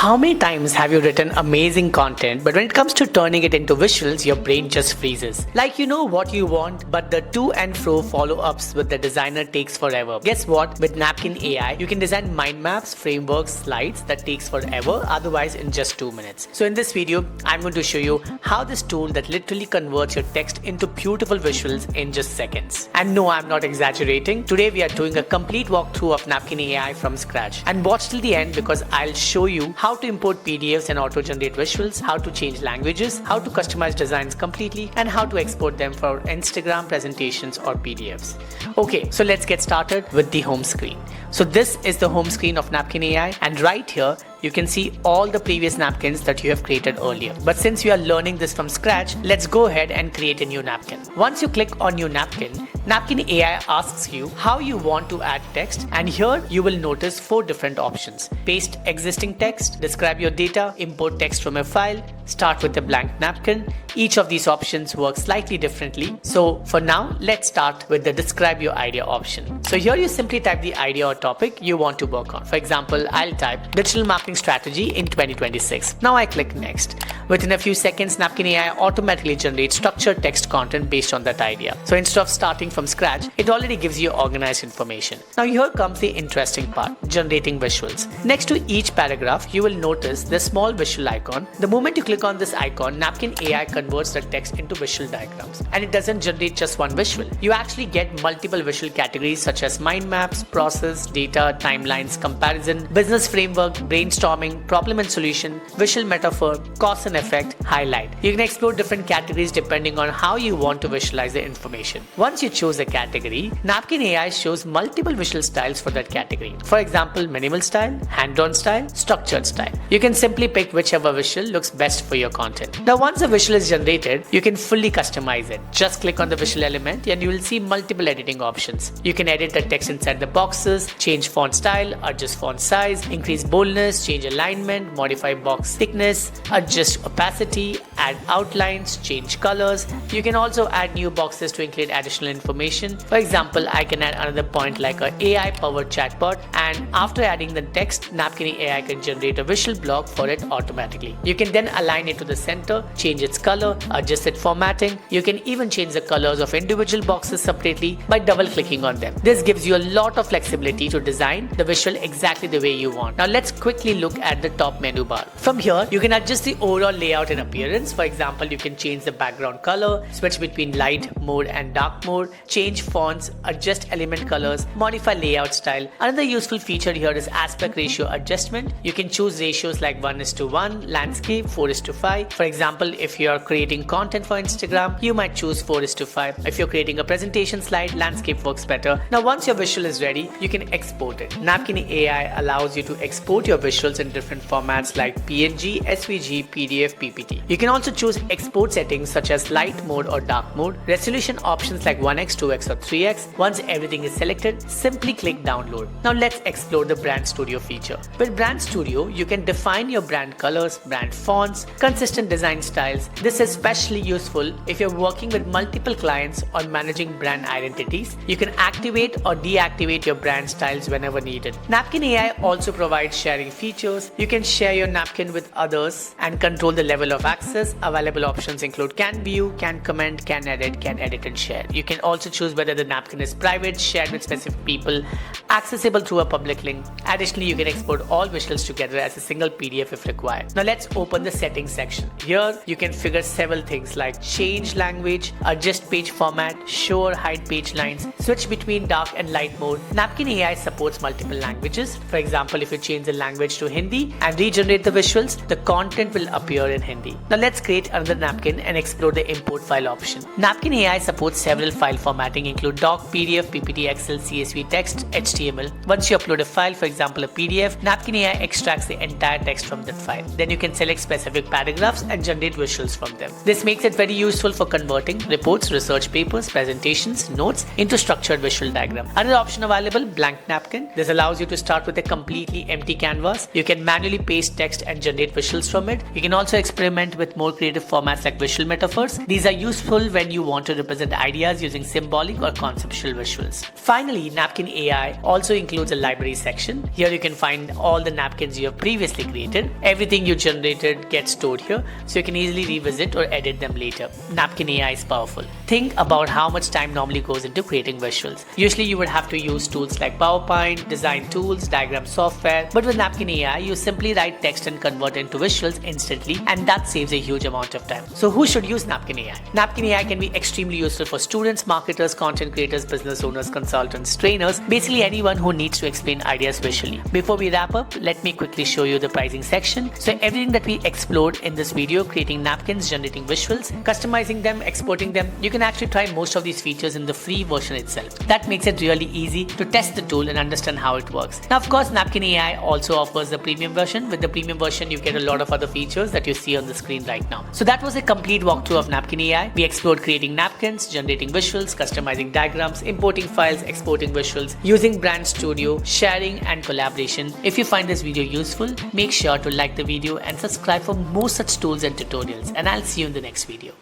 How many times have you written amazing content, but when it comes to turning it into visuals, your brain just freezes? Like you know what you want, but the to and fro follow-ups with the designer takes forever. Guess what? With Napkin AI, you can design mind maps, frameworks, slides that takes forever, otherwise in just 2 minutes. So in this video, I'm going to show you how this tool that literally converts your text into beautiful visuals in just seconds. And no, I'm not exaggerating. Today we are doing a complete walkthrough of Napkin AI from scratch. And watch till the end because I'll show you how to import PDFs and auto-generate visuals, how to change languages, how to customize designs completely, and how to export them for Instagram presentations or PDFs. Okay, so let's get started with the home screen. So this is the home screen of Napkin AI, and right here you can see all the previous napkins that you have created earlier. But since you are learning this from scratch, let's go ahead and create a new napkin. Once you click on new napkin, Napkin AI asks you how you want to add text, and here you will notice 4 different options. Paste existing text, describe your data, import text from a file, start with a blank napkin. Each of these options works slightly differently. So for now, let's start with the describe your idea option. So here you simply type the idea or topic you want to work on. For example, I'll type digital marketing strategy in 2026. Now I click next. Within a few seconds, Napkin AI automatically generates structured text content based on that idea. So instead of starting from scratch, it already gives you organized information. Now here comes the interesting part, generating visuals. Next to each paragraph, you will notice the small visual icon. The moment you click on this icon, Napkin AI converts the text into visual diagrams. And it doesn't generate just one visual. You actually get multiple visual categories such as mind maps, process, data, timelines, comparison, business framework, brainstorming, problem and solution, visual metaphor, cause and effect, highlight. You can explore different categories depending on how you want to visualize the information. Once you choose a category, Napkin AI shows multiple visual styles for that category. For example, minimal style, hand-drawn style, structured style. You can simply pick whichever visual looks best for your content. Now once a visual is generated, you can fully customize it. Just click on the visual element and you will see multiple editing options. You can edit the text inside the boxes, change font style, adjust font size, increase boldness, change alignment, modify box thickness, adjust opacity, add outlines, change colors. You can also add new boxes to include additional information. For example, I can add another point like an AI powered chatbot, and after adding the text, Napkin AI can generate a visual block for it automatically. You can then align it to the center, change its color, adjust its formatting. You can even change the colors of individual boxes separately by double clicking on them. This gives you a lot of flexibility to design the visual exactly the way you want. Now let's quickly look at the top menu bar. From here, you can adjust the overall layout and appearance. For example, you can change the background color, switch between light mode and dark mode, change fonts, adjust element colors, modify layout style. Another useful feature here is aspect ratio adjustment. You can choose ratios like 1:1, landscape 4:5. For example, if you are creating content for Instagram, you might choose 4:5. If you're creating a presentation slide, landscape works better. Now once your visual is ready, you can export it. Napkin AI allows you to export your visuals in different formats like PNG, SVG, PDF, PPT. You can also choose export settings such as light mode or dark mode, resolution options like 1x, 2x or 3x. Once everything is selected, simply click download. Now let's explore the Brand Studio feature. With Brand Studio, you can define your brand colors, brand fonts, consistent design styles. This is especially useful if you're working with multiple clients or managing brand identities. You can activate or deactivate your brand styles whenever needed. Napkin AI also provides sharing features. You can share your napkin with others and control the level of access. Available options include can view, can comment, can edit and share. You can also choose whether the napkin is private, shared with specific people, accessible through a public link. Additionally, you can export all visuals together as a single PDF if required. Now let's open the settings section. Here you can figure several things like change language, adjust page format, show or hide page lines, switch between dark and light mode. Napkin AI supports multiple languages. For example, if you change the language to Hindi and regenerate the visuals, the content will appear in Hindi. Now let's create another napkin and explore the import file option. Napkin AI supports several file formatting include doc, PDF, PPT, Excel, CSV, text, HTML. Once you upload a file, for example a PDF, Napkin AI extracts the entire text from that file. Then you can select specific paragraphs and generate visuals from them. This makes it very useful for converting reports, research papers, presentations, notes into structured visual diagram. Another option available, blank napkin. This allows you to start with a completely empty canvas. You can manually paste text and generate visuals from it. You can also experiment with more creative formats like visual metaphors. These are useful when you want to represent ideas using symbolic or conceptual visuals. Finally, Napkin AI also includes a library section. Here you can find all the napkins you have previously created. Everything you generated gets stored here, so you can easily revisit or edit them later. Napkin AI is powerful. Think about how much time normally goes into creating visuals. Usually you would have to use tools like PowerPoint, design tools, diagram software, but with Napkin AI, you simply write text and convert it into visuals instantly, and that saves a huge amount of time. So who should use Napkin AI? Napkin AI can be extremely useful for students, marketers, content creators, business owners, consultants, trainers, basically anyone who needs to explain ideas visually. Before we wrap up, let me quickly show you the pricing section. So everything that we explored in this video, creating napkins, generating visuals, customizing them, exporting them, you can actually try most of these features in the free version itself. That makes it really easy to test the tool and understand how it works. Now, of course, Napkin AI also offers the premium version. With the premium version, you get a lot of other features that you see on the screen right now. So that was a complete walkthrough of Napkin AI. We explored creating napkins, generating visuals, customizing diagrams, importing files, exporting visuals, using Brand Studio, sharing and collaboration. If you find this video useful, make sure to like the video and subscribe for more such tools and tutorials. And I'll see you in the next video.